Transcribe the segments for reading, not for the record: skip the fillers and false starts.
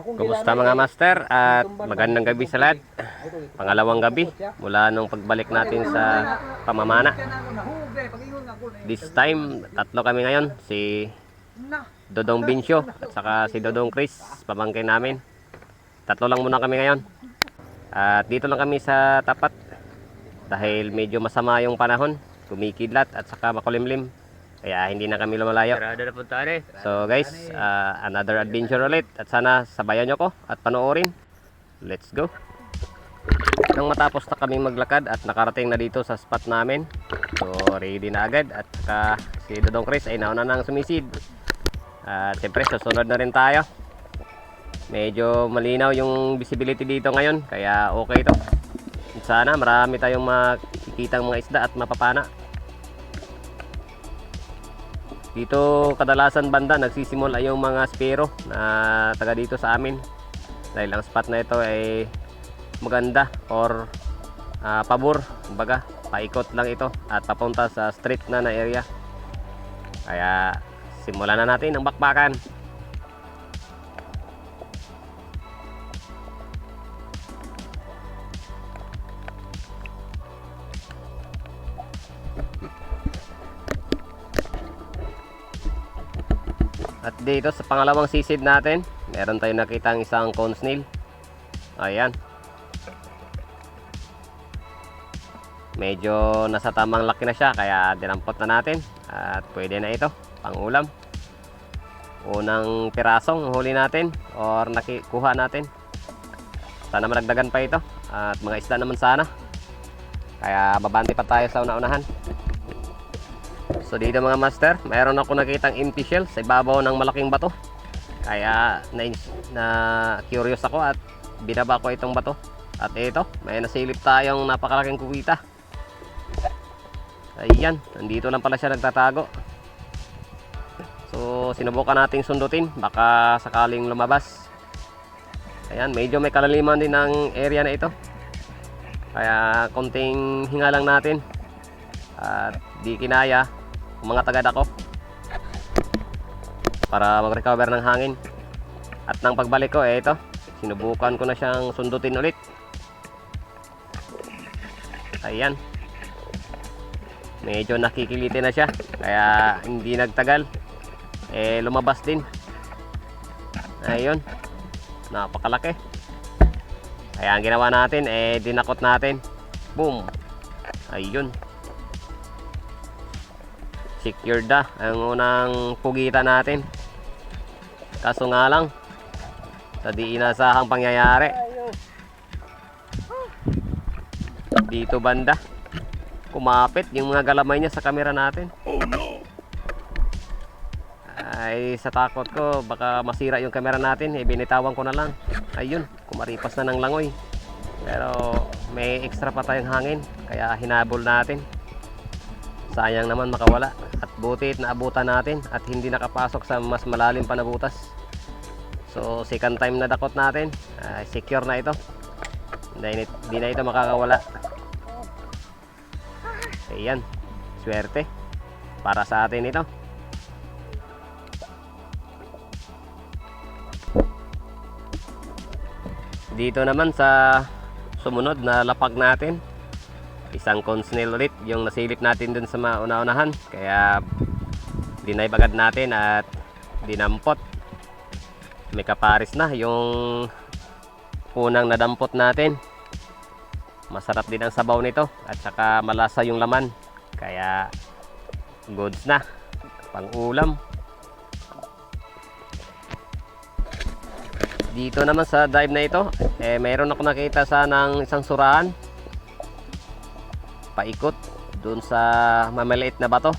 Kumusta mga master at magandang gabi sa lahat. Pangalawang gabi mula nung pagbalik natin sa pamamana. This time, tatlo kami ngayon. Si Dodong Bincio at saka si Dodong Chris, pamangkin namin. Tatlo lang muna kami ngayon. At dito lang kami sa tapat dahil medyo masama yung panahon, kumikidlat at saka makulimlim. Kaya hindi na kami lumalayo. So guys, another adventure ulit. At sana sabayan nyo ko at panoorin. Let's go. Nang matapos na kaming maglakad at nakarating na dito sa spot namin. So ready na agad. At saka si Dodong Chris ay nauna nang sumisid. At siyempre susunod na rin tayo. Medyo malinaw yung visibility dito ngayon. Kaya okay to. Sana marami tayong makikitang mga isda at mapapana. Dito kadalasan banda nagsisimula yung mga spero na taga dito sa amin. Dahil ang spot na ito ay maganda or pabor. Kumbaga, paikot lang ito at papunta sa street na area. Kaya simulan na natin ang bakbakan. At dito sa pangalawang sisid natin, meron tayong nakitang isang cone snail. Ayan. Medyo nasa tamang laki na siya, kaya dinampot na natin. At pwede na ito, pang ulam. Unang pirasong huli natin or nakikuha natin. Sana malagdagan pa ito. At mga isda naman sana. Kaya babante pa tayo sa una-unahan. So dito mga master, mayroon ako nakitang empty shell sa ibabaw ng malaking bato. Kaya na curious ako at binaba ko itong bato. At ito, may nasilip tayong napakalaking kuwita. Ayan, nandito lang pala siya nagtatago. So sinubukan nating sundutin, baka sakaling lumabas. Ayan, medyo may kalaliman din ang area na ito. Kaya konting hinga lang natin. At di kinaya mga taga-dako para mag-recover ng hangin. At nang pagbalik ko, ito, sinubukan ko na siyang sundutin ulit. Ayan, medyo nakikiliti na siya, kaya hindi nagtagal lumabas din. Ayun, napakalaki. Kaya ang ginawa natin dinakot natin. Boom. Ayun, secured na ang unang pugita natin. Kaso nga lang, sa di inasahang pangyayari, dito banda kumapit yung mga galamay niya sa camera natin. Ay sa takot ko baka masira yung camera natin, binitawan ko na lang. Ayun, kumaripas na ng langoy. Pero may extra pa tayong hangin, kaya hinabol natin. Sayang naman makawala. At butit na abutan natin at hindi nakapasok sa mas malalim pa na butas. So second time na dakot natin, secure na ito. Hindi na ito makakawala. Ayan, swerte para sa atin ito. Dito naman sa sumunod na lapag natin, isang cone snail ulit yung nasilip natin dun sa mauna-unahan. Kaya dinaybagad natin at dinampot. May kaparis na yung unang nadampot natin. Masarap din ang sabaw nito at saka malasa yung laman. Kaya goods na, pang ulam. Dito naman sa dive na ito, mayroon ako nakita sanang isang surahan paikot doon sa mamaliit na bato.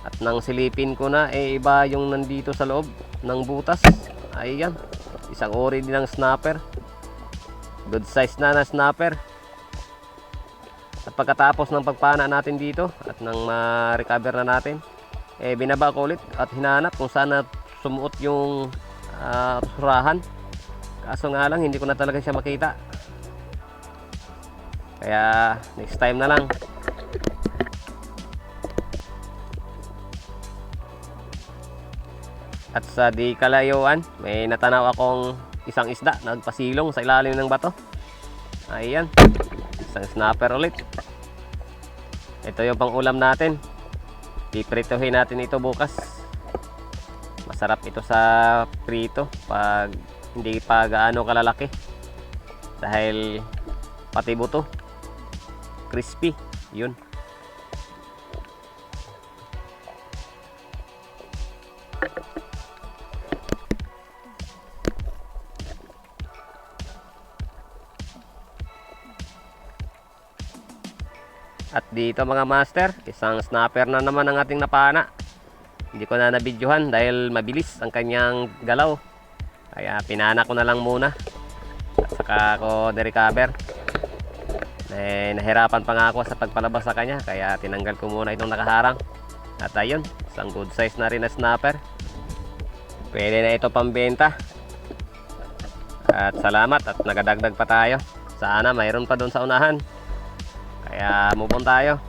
At nang silipin ko na, iba yung nandito sa loob ng butas. Ayan, isang uri din ng snapper. Good size na snapper. At pagkatapos ng pagpana natin dito at nang ma-recover na natin, binaba ko ulit at hinanap kung saan sumuot yung surahan. Kaso nga lang, hindi ko na talaga siya makita. Kaya next time na lang. At sa di kalayuan, may natanaw akong isang isda nagpasilong sa ilalim ng bato. Ayan, isang snapper ulit. Ito yung pang ulam natin. Pipritohin natin ito bukas. Masarap ito sa prito pag hindi pa gaano kalalaki. Dahil pati buto crispy. Yun. At dito mga master, isang snapper na naman ang ating napana. Hindi ko na nabidyohan dahil mabilis ang kanyang galaw. Kaya pinana ko na lang muna. At saka ako na-recover. Nahirapan pa nga ako sa pagpalabas sa kanya. Kaya tinanggal ko muna itong nakaharang. At ayun, isang good size na rin na snapper. Pwede na ito pambenta. At salamat at nagadagdag pa tayo. Sana mayroon pa doon sa unahan. Kaya move on tayo.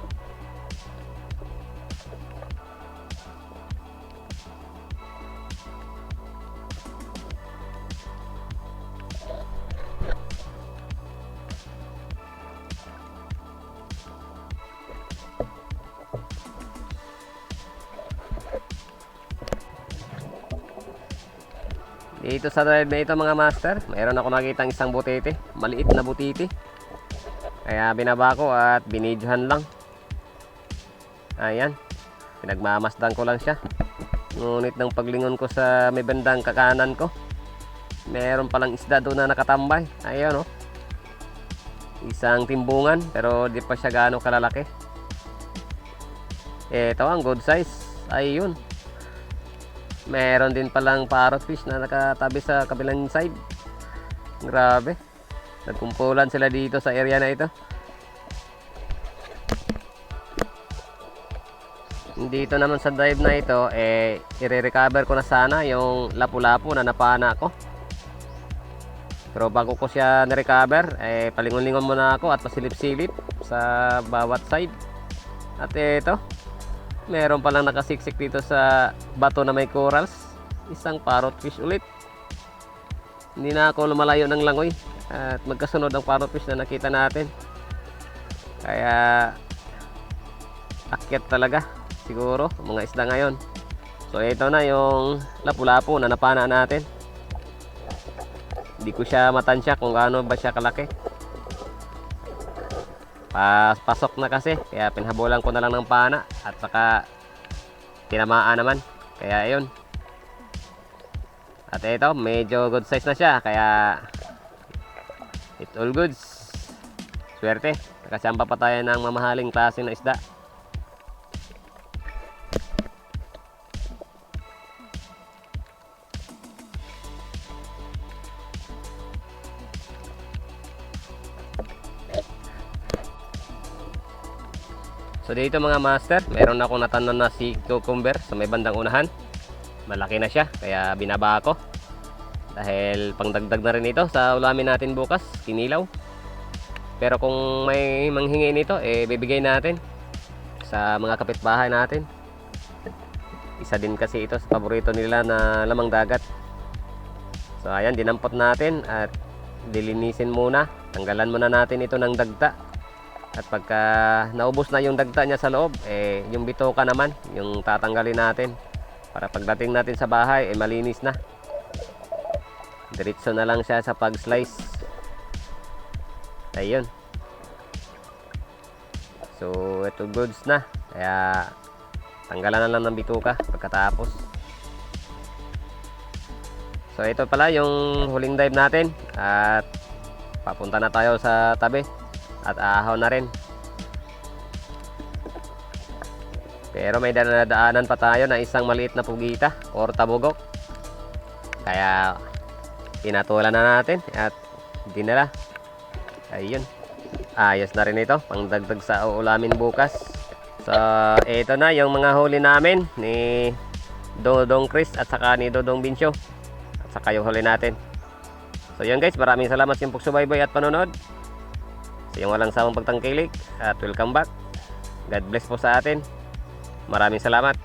Dito sa drive na ito mga master, mayroon ako nakitang isang butete. Maliit na butete. Kaya binaba ko at binidyohan lang. Ayan. Pinagmamasdan ko lang siya. Ngunit ng paglingon ko sa may bandang kakanan ko, meron palang isda doon na nakatambay. Ayan o. Isang timbungan pero di pa siya gaano kalalaki. Ito ang good size. Ayun. Meron din palang parrotfish na nakatabi sa kabilang side. Grabe. Nagkumpulan sila dito sa area na ito. Dito naman sa dive na ito, i-recover ko na sana yung lapu-lapu na napana ko. Pero bago ko siya na-recover, palingon-lingon muna ako at pasilip-silip sa bawat side. At ito, meron palang nakasiksik dito sa bato na may corals. Isang parrotfish ulit. Hindi na ako lumalayo ng langoy. At magkasunod ang parrotfish na nakita natin. Kaya akyat talaga siguro mga isda ngayon. So ito na yung lapu-lapu na napana natin. Hindi ko siya matansya kung gaano ba siya kalaki. Pasok na kasi, kaya pinhabulan ko na lang ng pana at saka tinamaan naman. Kaya ayun. At ito, medyo good size na siya, kaya it all goods. Swerte, nakasamba pa tayo ng mamahaling klase na isda. So dito mga master, meron akong natanan na si cucumber sa may bandang unahan. Malaki na siya, kaya binaba ako. Dahil pangdagdag na rin ito sa ulamin natin bukas, kinilaw. Pero kung may manghingi nito, bibigay natin sa mga kapitbahay natin. Isa din kasi ito sa paborito nila na lamang dagat. So ayan, dinampot natin at dilinisin muna. Tanggalan muna natin ito ng dagta. At pagka naubos na yung dagta niya sa loob, yung bitoka naman, yung tatanggalin natin. Para pagdating natin sa bahay, malinis na. Diretso na lang siya sa pag-slice. Ayun. So, ito goods na. Kaya, tanggalan na lang ng bituka pagkatapos. So, ito pala yung huling dive natin. At, papunta na tayo sa tabi. At aahaw na rin. Pero may dadaanan pa tayo na isang maliit na pugita or tabugok. Kaya, pinatulan na natin at dinala. Ayun. Ayos na rin ito. Pangdagdag sa ulamin bukas. So, ito na yung mga huli namin ni Dodong Chris at saka ni Dodong Bincho. At saka yung huli natin. So, yun guys. Maraming salamat sa yung pagsubaybay at panonood. Sa yung walang sawang pagtangkilik. At welcome back. God bless po sa atin. Maraming salamat.